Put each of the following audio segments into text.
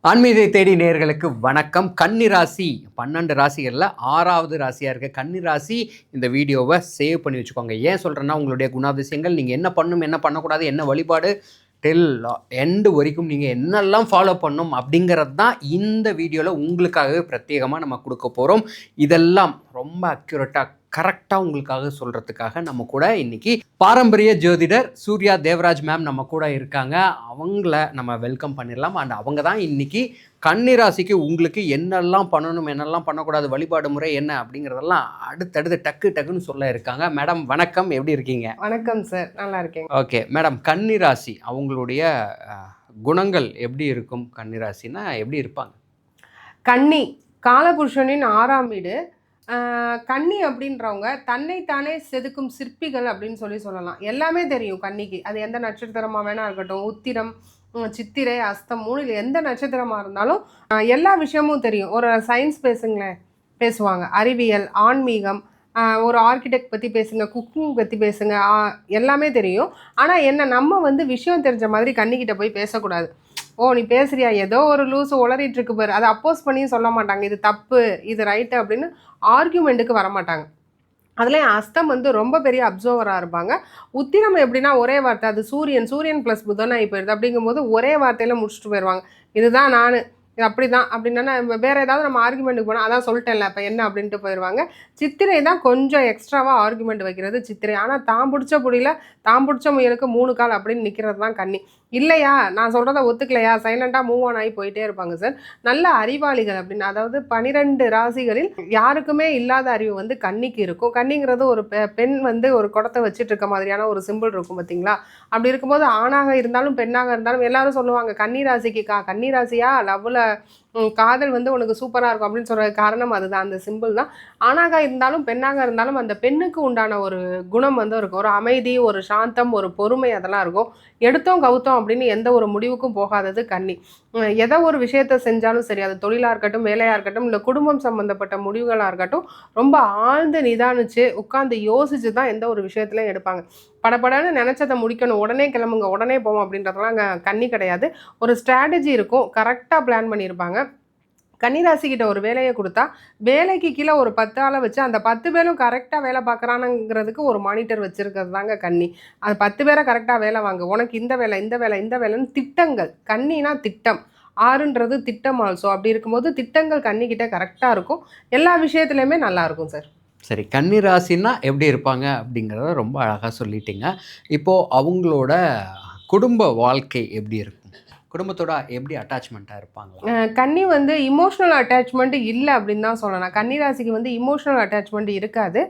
ஆன்மீகத்தை தேடி நேயர்களுக்கு வணக்கம். கன்னி ராசி 12 ராசிகளில் 6வது ராசியாக இருக்க கன்னி ராசி இந்த வீடியோவை சேவ் பண்ணி வச்சுக்கோங்க. ஏன் சொல்கிறேன்னா, உங்களுடைய குணாதிசயங்கள், நீங்கள் என்ன பண்ணணும், என்ன பண்ணக்கூடாது, என்ன வழிபாடு, டில் எண்டு வரைக்கும் நீங்கள் என்னெல்லாம் ஃபாலோ பண்ணணும் அப்படிங்கிறது தான் இந்த வீடியோவில் உங்களுக்காகவே பிரத்யேகமாக நம்ம கொடுக்க போகிறோம். இதெல்லாம் ரொம்ப அக்யூரேட்டாக கரெக்டாக உங்களுக்காக சொல்கிறதுக்காக நம்ம கூட இன்றைக்கி பாரம்பரிய ஜோதிடர் சூர்யா தேவராஜ் மேம் நம்ம கூட இருக்காங்க. அவங்கள நம்ம வெல்கம் பண்ணிடலாம். அண்ட் அவங்க தான் இன்றைக்கி கன்னிராசிக்கு உங்களுக்கு என்னெல்லாம் பண்ணணும், என்னெல்லாம் பண்ணக்கூடாது, வழிபாடு முறை என்ன அப்படிங்கிறதெல்லாம் அடுத்தடுத்து டக்குன்னு சொல்ல இருக்காங்க. மேடம் வணக்கம், எப்படி இருக்கீங்க? வணக்கம் சார், நல்லா இருக்கேன். ஓகே மேடம், கன்னிராசி அவங்களுடைய குணங்கள் எப்படி இருக்கும்? கன்னிராசினா எப்படி இருப்பாங்க? கன்னி காலபுருஷனின் 6ஆம் வீடு. கன்னி அப்படின்றவங்க தன்னைத்தானே செதுக்கும் சிற்பிகள் அப்படின்னு சொல்லலாம். எல்லாமே தெரியும் கன்னிக்கு. அது எந்த நட்சத்திரமாக வேணா இருக்கட்டும், உத்திரம், சித்திரை, அஸ்தம், மூணில் எந்த நட்சத்திரமாக இருந்தாலும் எல்லா விஷயமும் தெரியும். ஒரு சயின்ஸ் பேசுவாங்க, அறிவியல், ஆன்மீகம், ஒரு ஆர்கிடெக்ட் பற்றி பேசுங்க, குக்கிங் பற்றி பேசுங்க, எல்லாமே தெரியும். ஆனால் என்ன, நம்ம விஷயம் தெரிஞ்ச மாதிரி கன்னிக்கிட்ட போய் பேசக்கூடாது. ஓ நீ பேசுறியா, ஏதோ ஒரு லூஸு உளறிட்டு இருக்கு பாரு, அதை அப்போஸ் பண்ணியும் சொல்ல மாட்டாங்க. இது தப்பு, இது ரைட்டு அப்படின்னு ஆர்கியூமெண்ட்டுக்கு வரமாட்டாங்க. அதுலேயும் அஸ்தம் ரொம்ப பெரிய அப்சர்வராக இருப்பாங்க. உத்திரம் எப்படின்னா ஒரே வார்த்தை, அது சூரியன் ப்ளஸ் புதன் ஆகி போயிடுது. அப்படிங்கும்போது ஒரே வார்த்தையில் முடிச்சுட்டு போயிடுவாங்க. இதுதான் நான், இது அப்படி தான் அப்படின்னா வேறு ஏதாவது நம்ம ஆர்குமெண்ட்டுக்கு போனால் அதான் சொல்லிட்டேன்ல அப்போ என்ன அப்படின்ட்டு போயிடுவாங்க. சித்திரை தான் கொஞ்சம் எக்ஸ்ட்ராவாக ஆர்குமெண்ட் வைக்கிறது சித்திரை. ஆனால் தான் பிடிச்ச புடியில் தான் பிடிச்ச முயலுக்கு 3 கால் அப்படின்னு நிற்கிறது தான் கன்னி. இல்லையா, நான் சொல்கிறத ஒத்துக்கலையா, சைலண்ட்டாக மூவ் ஆன் ஆகி போயிட்டே இருப்பாங்க சார். நல்ல அறிவாளிகள் அப்படின்னு, அதாவது 12 ராசிகளில் யாருக்குமே இல்லாத அறிவு கன்னிக்கு இருக்கும். கன்னிங்கிறது ஒரு பெண் ஒரு குடத்தை வச்சுட்டு இருக்க மாதிரியான ஒரு சிம்பிள் இருக்கும் பார்த்தீங்களா. அப்படி இருக்கும்போது ஆணாக இருந்தாலும் பெண்ணாக இருந்தாலும் எல்லாரும் சொல்லுவாங்க கன்னி ராசிக்கு கன்னி ராசியா லவ்வில் காதல் உனக்கு சூப்பராக இருக்கும் அப்படின்னு சொல்கிற காரணம் அதுதான், அந்த சிம்பிள் தான். ஆணாக இருந்தாலும் பெண்ணாக இருந்தாலும் அந்த பெண்ணுக்கு உண்டான ஒரு குணம் இருக்கும். ஒரு அமைதி, ஒரு சாந்தம், ஒரு பொறுமை, அதெல்லாம் இருக்கும். எடுத்தோம் கவுத்தோம் அப்படின்னு எந்த ஒரு முடிவுக்கும் போகாதது கன்னி. எதை ஒரு விஷயத்த செஞ்சாலும் சரி, அது தொழிலாக இருக்கட்டும், வேலையாக இருக்கட்டும், இல்லை குடும்பம் சம்மந்தப்பட்ட முடிவுகளாக இருக்கட்டும், ரொம்ப ஆழ்ந்து நிதானிச்சு உட்காந்து யோசிச்சு தான் எந்த ஒரு விஷயத்துலையும் எடுப்பாங்க. படப்படன்னு நினச்சதை முடிக்கணும், உடனே கிளம்புங்க, உடனே போவோம் அப்படின்றதெல்லாம் அங்கே கன்னி கிடையாது. ஒரு ஸ்ட்ராட்டஜி இருக்கும், கரெக்டாக பிளான் பண்ணியிருப்பாங்க. கன்னிராசிக்கிட்ட ஒரு வேலையை கொடுத்தா வேலைக்கு கீழே ஒரு 10 ஆளை வச்சு அந்த 10 பேரும் கரெக்டாக வேலை பார்க்குறானுங்கிறதுக்கு ஒரு மானிட்டர் வச்சுருக்கிறது தாங்க கன்னி. அது 10 பேரை கரெக்டாக வேலை வாங்க, உனக்கு இந்த வேலை இந்த வேலை இந்த வேலைன்னு திட்டங்கள். கன்னினா திட்டம், 6ன்றது திட்டம் ஆல்சோ. அப்படி இருக்கும்போது திட்டங்கள் கன்னிக்கிட்ட கரெக்டாக இருக்கும். எல்லா விஷயத்துலையுமே நல்லாயிருக்கும் சார். சரி, கன்னி ராசின்னா எப்படி இருப்பாங்க அப்படிங்கிறத ரொம்ப அழகாக சொல்லிட்டீங்க. இப்போது அவங்களோட குடும்ப வாழ்க்கை எப்படி இருக்கும்? குடும்பத்தோட எப்படி அட்டாச்மெண்ட்டாக இருப்பாங்க? கன்னி இமோஷ்னல் அட்டாச்மெண்ட் இல்லை அப்படின்னு தான் சொல்லலாம். கன்னி ராசிக்கு இமோஷ்னல் அட்டாச்மெண்ட் இருக்காது.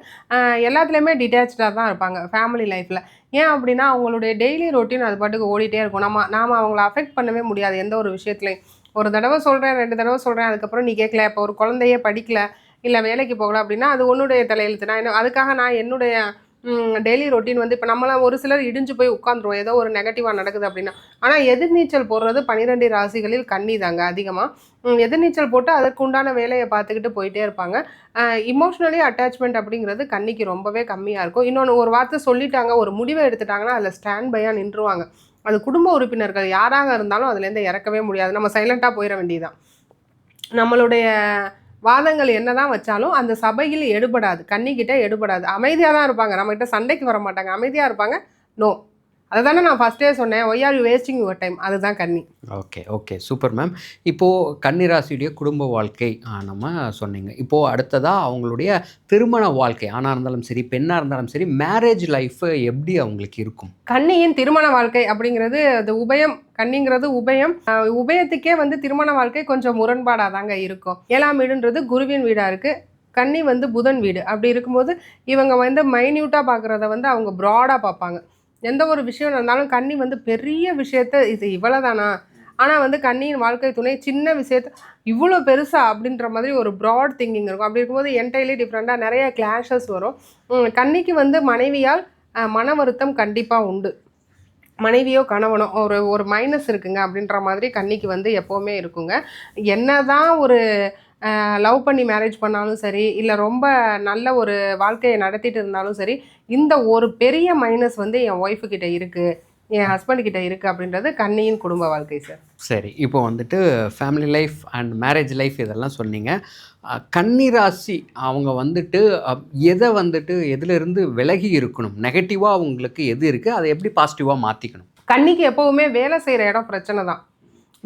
எல்லாத்துலேயுமே டிட்டாச்சாக தான் இருப்பாங்க ஃபேமிலி லைஃப்பில். ஏன் அப்படின்னா அவங்களுடைய டெய்லி ரொட்டீன் அது பாட்டுக்கு ஓடிட்டே இருக்கும். நாம் அவங்கள அஃபெக்ட் பண்ணவே முடியாது எந்த ஒரு விஷயத்துலையும். ஒரு தடவை சொல்கிறேன், 2 தடவை சொல்கிறேன், அதுக்கப்புறம் நீ கேட்கல. இப்போ ஒரு குழந்தையே படிக்கல, இல்லை வேலைக்கு போகல அப்படின்னா அது உன்னுடைய தலையெழுத்து. நான் அதுக்காக நான் என்னுடைய டெய்லி ரொட்டீன் இப்போ நம்மளாம் ஒரு சிலர் இடிஞ்சு போய் உட்காந்துருவோம் ஏதோ ஒரு நெகட்டிவாக நடக்குது அப்படின்னா. ஆனால் எதிர்நீச்சல் போடுறது 12 ராசிகளில் கன்னி தாங்க அதிகமாக. எதிர்நீச்சல் போட்டு அதற்கு உண்டான வேலையை பார்த்துக்கிட்டு போயிட்டே இருப்பாங்க. இமோஷ்னலி அட்டாச்மெண்ட் அப்படிங்கிறது கன்னிக்கு ரொம்பவே கம்மியாக இருக்கும். இன்னொன்று, ஒரு வார்த்தை சொல்லிட்டாங்க, ஒரு முடிவை எடுத்துட்டாங்கன்னா அதில் ஸ்டாண்ட் பையாக நின்றுவாங்க. அது குடும்ப உறுப்பினர்கள் யாராக இருந்தாலும் அதுலேருந்து இறக்கவே முடியாது. நம்ம சைலண்ட்டாக போயிட வேண்டியதுதான். நம்மளுடைய வாதங்கள் என்னதான் வச்சாலும் அந்த சபையில் எடுபடாது, கன்னிக்கிட்ட எடுபடாது. அமைதியாக தான் இருப்பாங்க, நம்மகிட்ட சண்டைக்கு வர மாட்டாங்க, அமைதியாக இருப்பாங்க. நோ, அதை தானே நான் ஃபஸ்ட்டே சொன்னேன், why are you wasting your time, அதுதான் கன்னி. Okay super ma'am. இப்போது கன்னிராசியுடைய குடும்ப வாழ்க்கை நம்ம சொன்னீங்க. இப்போது அடுத்ததாக அவங்களுடைய திருமண வாழ்க்கை, ஆணாக இருந்தாலும் சரி பெண்ணாக இருந்தாலும் சரி, மேரேஜ் லைஃப் எப்படி அவங்களுக்கு இருக்கும்? கன்னியின் திருமண வாழ்க்கை அப்படிங்கிறது அது உபயம். கன்னிங்கிறது உபயம். உபயத்துக்கே திருமண வாழ்க்கை கொஞ்சம் முரண்பாடாக தாங்க இருக்கும். 7ஆம் வீடுன்றது குருவின் வீடாக இருக்குது, கன்னி புதன் வீடு. அப்படி இருக்கும்போது இவங்க மைன்யூட்டாக பார்க்குறத அவங்க ப்ராடாக பார்ப்பாங்க. எந்த ஒரு விஷயம் இருந்தாலும் கன்னி பெரிய விஷயத்த இது இவ்வளோதானா, ஆனால் கன்னியின் வாழ்க்கை துணை சின்ன விஷயத்த இவ்வளோ பெருசா அப்படின்ற மாதிரி ஒரு ப்ராட் திங்கிங் இருக்கும். அப்படி இருக்கும்போது என்டையர்லி டிஃப்ரெண்ட்டாக நிறைய கிளாஷஸ் வரும். கன்னிக்கு மனைவியால் மன வருத்தம் கண்டிப்பாக உண்டு. மனைவியோ கணவனோ ஒரு மைனஸ் இருக்குங்க அப்படின்ற மாதிரி கன்னிக்கு எப்போவுமே இருக்குங்க. என்ன தான் ஒரு லவ் பண்ணி மேரேஜ் பண்ணாலும் சரி, இல்லை ரொம்ப நல்ல ஒரு வாழ்க்கையை நடத்திட்டு இருந்தாலும் சரி, இந்த ஒரு பெரிய மைனஸ் என் ஒய்ஃபுக்கிட்ட இருக்குது, என் ஹஸ்பண்ட் கிட்ட இருக்குது அப்படின்றது கன்னியின் குடும்ப வாழ்க்கை சார். சரி, இப்போ வந்துட்டு family life and marriage life இதெல்லாம் சொன்னீங்க. கன்னிராசி அவங்க வந்துட்டு எதை வந்துட்டு எதிலிருந்து விலகி இருக்கணும்? நெகட்டிவாக அவங்களுக்கு எது இருக்குது, அதை எப்படி பாசிட்டிவாக மாற்றிக்கணும்? கன்னிக்கு எப்போவுமே வேலை செய்கிற இடம் பிரச்சனை தான்.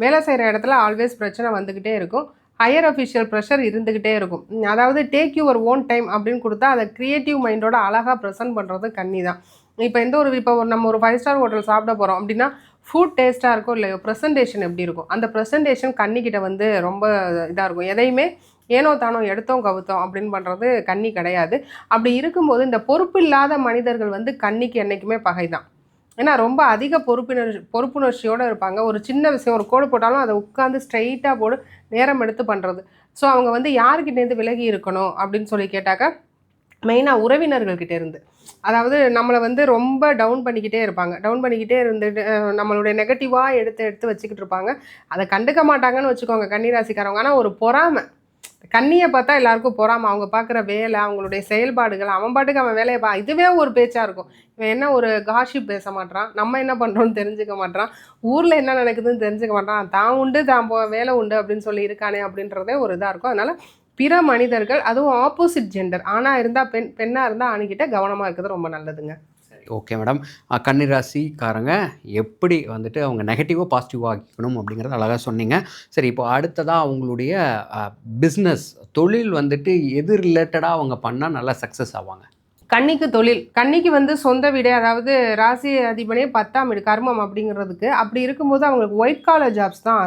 வேலை செய்கிற இடத்துல ஆல்வேஸ் பிரச்சனை வந்துக்கிட்டே இருக்கும். ஹையர் அஃபிஷியல் ப்ரெஷர் இருந்துக்கிட்டே இருக்கும். அதாவது டேக் யுவர் ஓன் டைம் அப்படின்னு கொடுத்தா அதை க்ரியேட்டிவ் மைண்டோட அழகாக ப்ரெசென்ட் பண்ணுறது கன்னி தான். இப்போ நம்ம ஒரு 5 ஸ்டார் ஹோட்டல் சாப்பிட போகிறோம் அப்படின்னா ஃபுட் டேஸ்ட்டாக இருக்கும் இல்லையோ, ப்ரெசன்டேஷன் எப்படி இருக்கும், அந்த ப்ரெசன்டேஷன் கன்னிக்கிட்ட வந்து ரொம்ப இதாக இருக்கும். எதையுமே ஏனோ தானோ எடுத்தோம் கவுத்தோம் அப்படின்னு பண்ணுறது கன்னி கிடையாது. அப்படி இருக்கும்போது இந்த பொறுப்பு இல்லாத மனிதர்கள் வந்து கன்னிக்கு என்றைக்குமே பகை தான். ஏன்னா ரொம்ப அதிக பொறுப்புணர்ச்சியோடு இருப்பாங்க. ஒரு சின்ன விஷயம் ஒரு கோடு போட்டாலும் அதை உட்காந்து ஸ்ட்ரைட்டாக போடு நேரம் எடுத்து பண்ணுறது. ஸோ அவங்க வந்து யாருக்கிட்டேருந்து விலகி இருக்கணும் அப்படின்னு சொல்லி கேட்டாக்கா மெயினாக உறவினர்கள்கிட்ட இருந்து. அதாவது நம்மளை வந்து ரொம்ப டவுன் பண்ணிக்கிட்டே இருப்பாங்க. டவுன் பண்ணிக்கிட்டே இருந்துட்டு நம்மளுடைய நெகட்டிவாக எடுத்து வச்சுக்கிட்டு இருப்பாங்க. அதை கண்டுக்க மாட்டாங்கன்னு வச்சுக்கோங்க கன்னிராசிக்காரவங்க. ஆனால் ஒரு பொறாமை, கன்னியை பார்த்தா எல்லாருக்கும் பொறாமை. அவங்க பார்க்குற வேலை, அவங்களுடைய செயல்பாடுகள், அவன் பாட்டுக்கு அவன் வேலையை இதுவே ஒரு பேச்சாக இருக்கும். இவன் என்ன ஒரு காஷிப் பேச மாட்டான், நம்ம என்ன பண்ணுறோன்னு தெரிஞ்சுக்க மாட்டான், ஊரில் என்ன நடக்குதுன்னு தெரிஞ்சுக்க மாட்டான், தான் உண்டு தான் வேலை உண்டு அப்படின்னு சொல்லி இருக்கானே அப்படின்றதே ஒரு இதாக இருக்கும். அதனால் பிற மனிதர்கள், அதுவும் ஆப்போசிட் ஜெண்டர், ஆணாக இருந்தால் பெண்ணாக இருந்தால் ஆணுக்கிட்ட கவனமாக இருக்கிறது ரொம்ப நல்லதுங்க. Okay madam. கன்னிராசிக்காரங்க எப்படி வந்துட்டு அவங்க நெகட்டிவாக பாசிட்டிவாக ஆக்கிக்கணும் அப்படிங்கிறத அழகாக சொன்னீங்க. சரி, இப்போ அடுத்ததாக அவங்களுடைய பிஸ்னஸ் தொழில் வந்துட்டு எது ரிலேட்டடாக அவங்க பண்ணால் நல்லா சக்ஸஸ் ஆவாங்க? கன்னிக்கு தொழில், கன்னிக்கு வந்து சொந்த வீடு, அதாவது ராசி அதிபனே 10ஆம் வீடு கர்மம் அப்படிங்கிறதுக்கு. அப்படி இருக்கும்போது அவங்களுக்கு ஒயிட் காலர் ஜாப்ஸ் தான்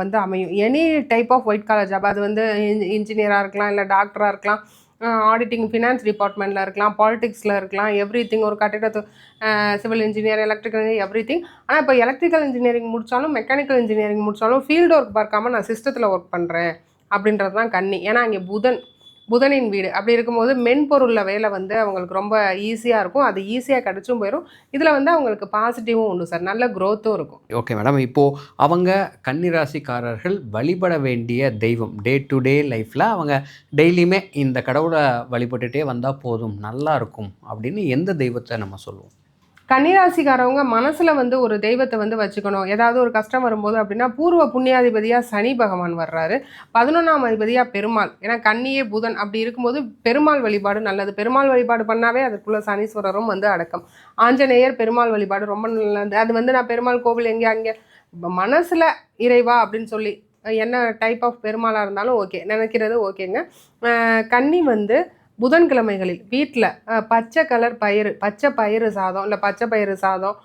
வந்து அமையும். Any type of white collar job. அது வந்து இன்ஜினியராக இருக்கலாம், இல்லை டாக்டராக இருக்கலாம், ஆடிட்டிங் ஃபினான்ஸ் டிபார்ட்மெண்ட்டில் இருக்கலாம், பாலிடிக்ஸில் இருக்கலாம், எவ்ரி திங். ஒரு கட்டிடத்து civil engineer, electrical, everything. ஆனால் இப்போ எலக்ட்ரிக்கல் இன்ஜினியரிங் முடித்தாலும் மெக்கானிக்கல் இன்ஜினியரிங் முடித்தாலும் ஃபீல்டு ஒர்க் பார்க்காம நான் சிஸ்டத்தில் ஒர்க் பண்ணுறேன் அப்படின்றது தான் கன்னி. ஏன்னா அங்கே புதனின் வீடு. அப்படி இருக்கும்போது மென்பொருளில் வேலை வந்து அவங்களுக்கு ரொம்ப ஈஸியாக இருக்கும். அது ஈஸியாக கிடச்சும் போயிடும். இதில் வந்து அவங்களுக்கு பாசிட்டிவும் உண்டு சார், நல்ல க்ரோத்தும் இருக்கும். Okay madam. இப்போது அவங்க கன்னிராசிக்காரர்கள் வழிபட வேண்டிய தெய்வம் டே டு டே லைஃப்பில் அவங்க டெய்லியுமே இந்த கடவுளை வழிபட்டுட்டே வந்தால் போதும், நல்லா இருக்கும் அப்படின்னு எந்த தெய்வத்தை நம்ம சொல்லுவோம்? கன்னிராசிக்காரவங்க மனசில் வந்து ஒரு தெய்வத்தை வந்து வச்சுக்கணும். ஏதாவது ஒரு கஷ்டம் வரும்போது அப்படின்னா பூர்வ புண்ணியாதிபதியாக சனி பகவான் வர்றாரு, 11ஆம் அதிபதியாக பெருமாள். ஏன்னா கன்னியே புதன். அப்படி இருக்கும்போது பெருமாள் வழிபாடு நல்லது. பெருமாள் வழிபாடு பண்ணாவே அதுக்குள்ளே சனீஸ்வரரும் வந்து அடக்கம். ஆஞ்சநேயர் பெருமாள் வழிபாடு ரொம்ப நல்லது. அது வந்து நான் பெருமாள் கோவில் எங்கே அங்கே மனசில் இறைவா அப்படின்னு சொல்லி என்ன டைப் ஆஃப் பெருமாளாக இருந்தாலும் ஓகே, நினைக்கிறது ஓகேங்க. கன்னி வந்து புதன்கிழமைகளில் வீட்டில் பச்சை கலர் பயிறு, பச்சை பயிறு சாதம், இல்லை பச்சை பயிறு சாதம்,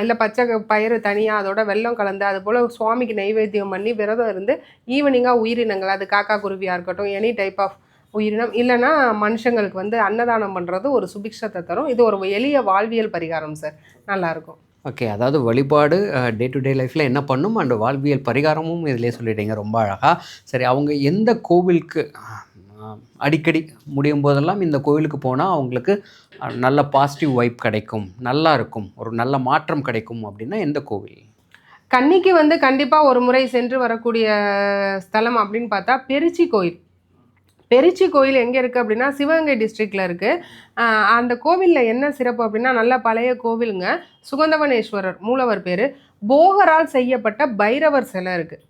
இல்லை பச்சை பயிறு தனியாக அதோட வெல்லம் கலந்து அது போல் சுவாமிக்கு நைவேத்தியம் பண்ணி விரதம் இருந்து ஈவினிங்காக உயிரினங்கள், அது காக்கா குருவியாக இருக்கட்டும், எனி டைப் ஆஃப் உயிரினம், இல்லைன்னா மனுஷங்களுக்கு வந்து அன்னதானம் பண்ணுறது ஒரு சுபிக்ஷத்தை தரும். இது ஒரு எளிய வாழ்வியல் பரிகாரம் சார், நல்லாயிருக்கும். ஓகே, அதாவது வழிபாடு டே டு டே லைஃப்பில் என்ன பண்ணும் அண்ட் வாழ்வியல் பரிகாரமும் இதிலே சொல்லிட்டீங்க, ரொம்ப அழகாக. சரி, அவங்க எந்த கோவிலுக்கு அடிக்கடி முடியும் போதெல்லாம் இந்த கோவிலுக்கு போனால் அவங்களுக்கு நல்ல பாசிட்டிவ் வைப் கிடைக்கும், நல்லா இருக்கும், ஒரு நல்ல மாற்றம் கிடைக்கும் அப்படின்னா எந்த கோவில்? கன்னிக்கு வந்து கண்டிப்பாக ஒரு முறை சென்று வரக்கூடிய ஸ்தலம் அப்படின்னு பார்த்தா பெருச்சி கோயில். பெருச்சி கோயில் எங்கே இருக்குது அப்படின்னா சிவகங்கை டிஸ்ட்ரிக்டில் இருக்குது. அந்த கோவிலில் என்ன சிறப்பு அப்படின்னா நல்ல பழைய கோவிலுங்க. சுகந்தவனேஸ்வரர் மூலவர் பேர். போகரால் செய்யப்பட்ட பைரவர் சிலை இருக்குது.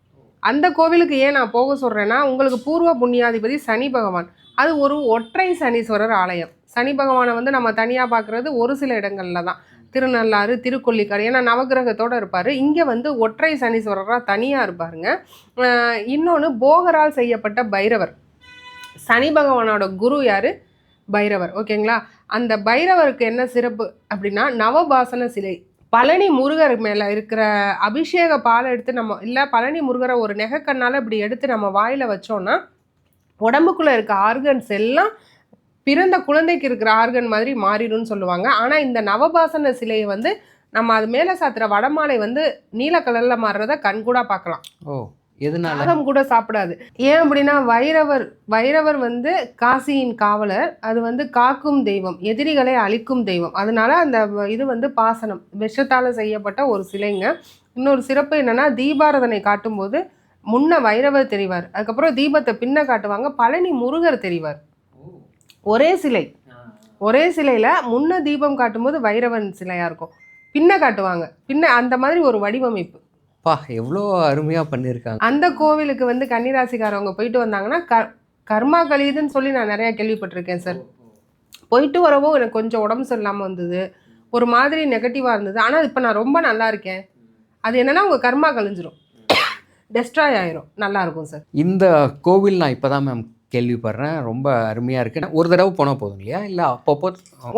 அந்த கோவிலுக்கு ஏன் நான் போக சொல்கிறேன்னா, உங்களுக்கு பூர்வ புண்ணியாதிபதி சனி பகவான். அது ஒரு ஒற்றை சனீஸ்வரர் ஆலயம். சனி பகவானை வந்து நம்ம தனியாக பார்க்குறது ஒரு சில இடங்களில் தான். திருநள்ளாறு, திருக்கொல்லிக்காடு, ஏன்னா நவகிரகத்தோடு இருப்பார். இங்கே வந்து ஒற்றை சனீஸ்வரராக தனியாக இருப்பாருங்க. இன்னொன்று போகரால் செய்யப்பட்ட பைரவர். சனி பகவானோட குரு யார்? பைரவர். ஓகேங்களா? அந்த பைரவருக்கு என்ன சிறப்பு அப்படின்னா நவபாசன சிலை. பழனி முருகர் மேலே இருக்கிற அபிஷேக பாலை எடுத்து நம்ம, இல்லை பழனி முருகரை ஒரு நெகக்கண்ணால் இப்படி எடுத்து நம்ம வாயில் வச்சோன்னா உடம்புக்குள்ளே இருக்க ஆர்கன்ஸ் எல்லாம் பிறந்த குழந்தைக்கு இருக்கிற ஆர்கன் மாதிரி மாறிடும்னு சொல்லுவாங்க. ஆனால் இந்த நவபாசன சிலையை வந்து நம்ம அது மேலே சாத்துற வடமாலை வந்து நீல கலரில் மாறுறத கண்கூட பார்க்கலாம். ஓ, எதனால? காகம் கூட சாப்பிடாது. ஏன் அப்படின்னா வைரவர் வந்து காசியின் காவலர். அது வந்து காக்கும் தெய்வம், எதிரிகளை அழிக்கும் தெய்வம். அதனால அந்த இது வந்து பாசனம் விஷத்தால் செய்யப்பட்ட ஒரு சிலைங்க. இன்னொரு சிறப்பு என்னன்னா தீபாரதனை காட்டும்போது முன்ன வைரவர் தெரிவார், அதுக்கப்புறம் தீபத்தை பின்ன காட்டுவாங்க, பழனி முருகர் தெரிவார். ஒரே சிலையில் முன்ன தீபம் காட்டும்போது வைரவன் சிலையாக இருக்கும், பின்ன காட்டுவாங்க. பின்ன அந்த மாதிரி ஒரு வடிவமைப்பு. பா எவ்வளோ அருமையாக பண்ணியிருக்காங்க. அந்த கோவிலுக்கு வந்து கன்னிராசிக்காரவங்க போயிட்டு வந்தாங்கன்னா கர்மா கழியுதுன்னு சொல்லி நான் நிறையா கேள்விப்பட்டிருக்கேன் சார். போயிட்டு வரவோ எனக்கு கொஞ்சம் உடம்பு சரியில்லாமல் வந்தது, ஒரு மாதிரி நெகட்டிவாக இருந்தது. ஆனால் இப்போ நான் ரொம்ப நல்லா இருக்கேன். அது என்னன்னா உங்கள் கர்மா கழிஞ்சிரும், டெஸ்ட்ராய் ஆயிரும். நல்லா இருக்கும் சார். இந்த கோவில் நான் இப்போ தான் மேம் கேள்விப்படுறேன். ரொம்ப அருமையாக இருக்குது. ஒரு தடவை போனால் போதும் இல்லையா, இல்லை அப்பப்போ?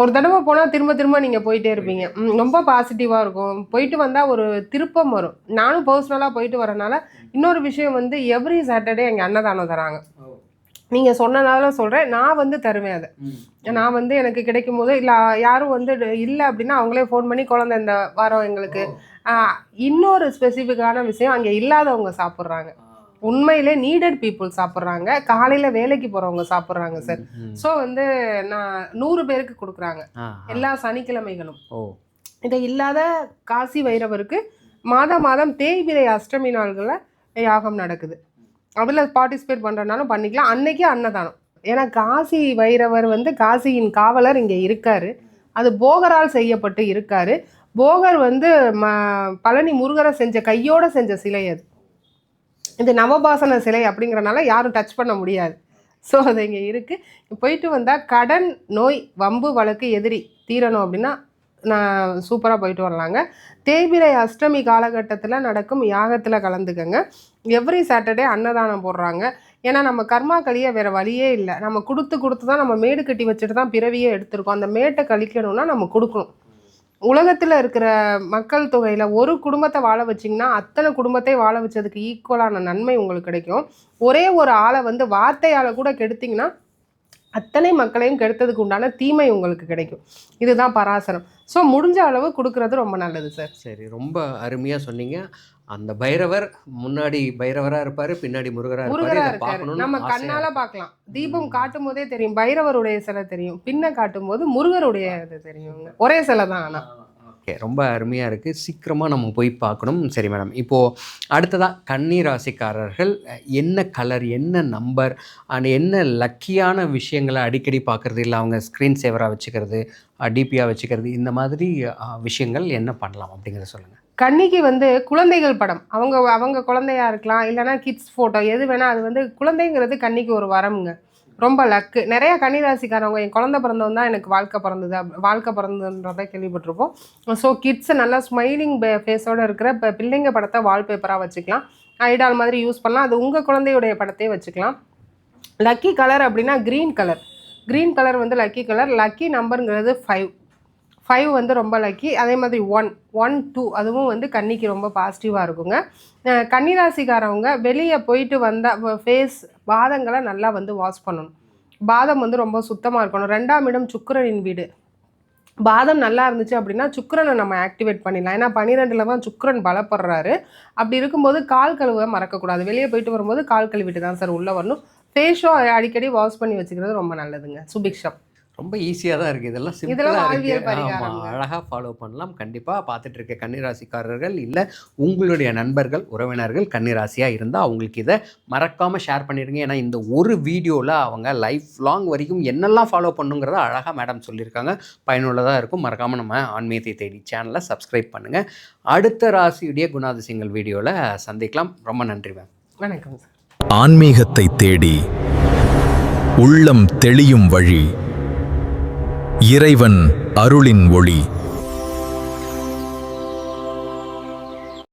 ஒரு தடவை போனால் திரும்ப திரும்ப நீங்கள் போயிட்டே இருப்பீங்க. ரொம்ப பாசிட்டிவாக இருக்கும். போயிட்டு வந்தால் ஒரு திருப்பம் வரும். நானும் பர்சனலாக போயிட்டு வரனால இன்னொரு விஷயம் வந்து எவ்ரி சாட்டர்டே எங்கள் அன்னதானம் தராங்க. நீங்கள் சொன்னனால சொல்கிறேன், நான் வந்து தருவேன் அதை. நான் வந்து எனக்கு கிடைக்கும் போது இல்லை யாரும் வந்து இல்லை அப்படின்னா அவங்களே ஃபோன் பண்ணி குழந்தை இந்த வாரம் எங்களுக்கு. இன்னொரு ஸ்பெசிஃபிக்கான விஷயம், அங்கே இல்லாதவங்க சாப்பிட்றாங்க. உண்மையிலே நீடட் பீப்புள் சாப்பிட்றாங்க. காலையில் வேலைக்கு போகிறவங்க சாப்பிட்றாங்க சார். ஸோ வந்து நான் 100 பேருக்கு கொடுக்குறாங்க எல்லா சனிக்கிழமைகளும். இதை இல்லாத காசி வைரவருக்கு மாதம் தேய்பிரை அஷ்டமி நாள்களில் யாகம் நடக்குது. அதில் பார்ட்டிசிபேட் பண்ணுறதுனாலும் பண்ணிக்கலாம். அன்னைக்கு அன்னதானம். ஏன்னா காசி வைரவர் வந்து காசியின் காவலர் இங்கே இருக்காரு. அது போகரால் செய்யப்பட்டு இருக்காரு. போகர் வந்து பழனி முருகரை செஞ்ச கையோடு செஞ்ச சிலை அது. இது நவபாசன சிலை அப்படிங்கிறனால யாரும் டச் பண்ண முடியாது. ஸோ அது இங்கே இருக்குது. போயிட்டு வந்தால் கடன், நோய், வம்பு, வழக்கு, எதிரி தீரணும் அப்படின்னா நான் சூப்பராக போயிட்டு வரலாங்க. தேய்பிரை அஷ்டமி காலகட்டத்தில் நடக்கும் யாகத்தில் கலந்துக்கங்க. எவ்ரி சாட்டர்டே அன்னதானம் போடுறாங்க. ஏன்னா நம்ம கர்மா கழிய வேறு வழியே இல்லை. நம்ம கொடுத்து தான் நம்ம மேடு கட்டி வச்சுட்டு தான் பிறவியே எடுத்திருக்கோம். அந்த மேட்டை கழிக்கணும்னா நம்ம கொடுக்கணும். உலகத்தில் இருக்கிற மக்கள் தொகையில் ஒரு குடும்பத்தை வாழ வச்சிங்கன்னா அத்தனை குடும்பத்தை வாழ வச்சதுக்கு ஈக்குவலான நன்மை உங்களுக்கு கிடைக்கும். ஒரே ஒரு ஆளை வந்து வார்த்தையால் கூட கெடுத்திங்கன்னா அத்தனை மக்களையும் கெடுத்ததுக்கு உண்டான தீமை உங்களுக்கு கிடைக்கும். இதுதான் பராசரம். ஸோ முடிஞ்ச அளவு கொடுக்கறது ரொம்ப நல்லது சார். சரி, ரொம்ப அருமையாக சொன்னீங்க. அந்த பைரவர் முன்னாடி பைரவராக இருப்பார், பின்னாடி முருகராக இருக்காரு. நம்ம கண்ணால் பார்க்கலாம். தீபம் காட்டும் போதே தெரியும் பைரவருடைய சிலை தெரியும், பின்ன காட்டும் போது முருகருடைய இது தெரியுங்க. ஒரே சிலை தான். ஆனால் ஓகே, ரொம்ப அருமையாக இருக்குது. சீக்கிரமாக நம்ம போய் பார்க்கணும். சரி மேடம், இப்போது அடுத்ததாக கன்னி ராசிக்காரர்கள் என்ன கலர், என்ன நம்பர் அண்ட் என்ன லக்கியான விஷயங்களை அடிக்கடி பார்க்குறது, இல்லை அவங்க ஸ்க்ரீன் சேவராக வச்சுக்கிறது, டிபியாக வச்சுக்கிறது, இந்த மாதிரி விஷயங்கள் என்ன பண்ணலாம் அப்படிங்கிறத சொல்லுங்கள். கன்னிக்கு வந்து குழந்தைகள் படம், அவங்க குழந்தையா இருக்கலாம், இல்லைனா கிட்ஸ் ஃபோட்டோ, எது வேணால். அது வந்து குழந்தைங்கிறது கன்னிக்கு ஒரு வரமுங்க, ரொம்ப லக்கு. நிறையா கன்னிராசிக்காரவங்க என் குழந்தை பிறந்தவன் தான் எனக்கு வாழ்க்கை பிறந்ததுன்றதை கேள்விப்பட்டிருப்போம். ஸோ கிட்ஸை நல்லா ஸ்மைலிங் ஃபேஸோடு இருக்கிற பிள்ளைங்க படத்தை வால்பேப்பராக வச்சுக்கலாம். ஐடால் மாதிரி யூஸ் பண்ணலாம். அது உங்கள் குழந்தையுடைய படத்தையே வச்சுக்கலாம். லக்கி கலர் அப்படின்னா க்ரீன் கலர் வந்து லக்கி கலர். லக்கி நம்பருங்கிறது 5 வந்து ரொம்ப லக்கி. அதே மாதிரி 1, 2 அதுவும் வந்து கன்னிக்கு ரொம்ப பாசிட்டிவாக இருக்குங்க. கன்னிராசிக்காரவங்க வெளியே போயிட்டு வந்தால் ஃபேஸ் பாதங்களை நல்லா வந்து வாஷ் பண்ணணும். பாதம் வந்து ரொம்ப சுத்தமாக இருக்கணும். 2ஆம் இடம் சுக்கிரனின் வீடு. பாதம் நல்லா இருந்துச்சு அப்படின்னா சுக்கிரனை நம்ம ஆக்டிவேட் பண்ணிடலாம். ஏன்னா 12ல் தான் சுக்கிரன் பலப்படுறாரு. அப்படி இருக்கும்போது கால் கழுவ மறக்கக்கூடாது. வெளியே போயிட்டு வரும்போது கால் கழுவிட்டு தான் சார் உள்ளே வரணும். ஃபேஸோ அடிக்கடி வாஷ் பண்ணி வச்சுக்கிறது ரொம்ப நல்லதுங்க. சுபிக்ஷம். ரொம்ப ஈஸியாக தான் இருக்குது. இதெல்லாம் சிம்பிளாக இருக்குது. ஆமாம், அழகாக ஃபாலோ பண்ணலாம். கண்டிப்பாக பார்த்துட்டு இருக்க கன்னிராசிக்காரர்கள் இல்லை உங்களுடைய நண்பர்கள், உறவினர்கள் கன்னிராசியாக இருந்தால் அவங்களுக்கு இதை மறக்காமல் ஷேர் பண்ணிடுங்க. ஏன்னா இந்த ஒரு வீடியோவில் அவங்க லைஃப் லாங் வரைக்கும் என்னெல்லாம் ஃபாலோ பண்ணுங்கிறத அழகாக மேடம் சொல்லியிருக்காங்க. பயனுள்ளதாக இருக்கும். மறக்காமல் நம்ம ஆன்மீகத்தை தேடி சேனலை சப்ஸ்கிரைப் பண்ணுங்கள். அடுத்த ராசியுடைய குணாதிசயங்கள் வீடியோவில் சந்திக்கலாம். ரொம்ப நன்றி மேம். வணக்கம் சார். ஆன்மீகத்தை தேடி உள்ளம் தெளியும் வழி, இறைவன் அருளின் ஒளி.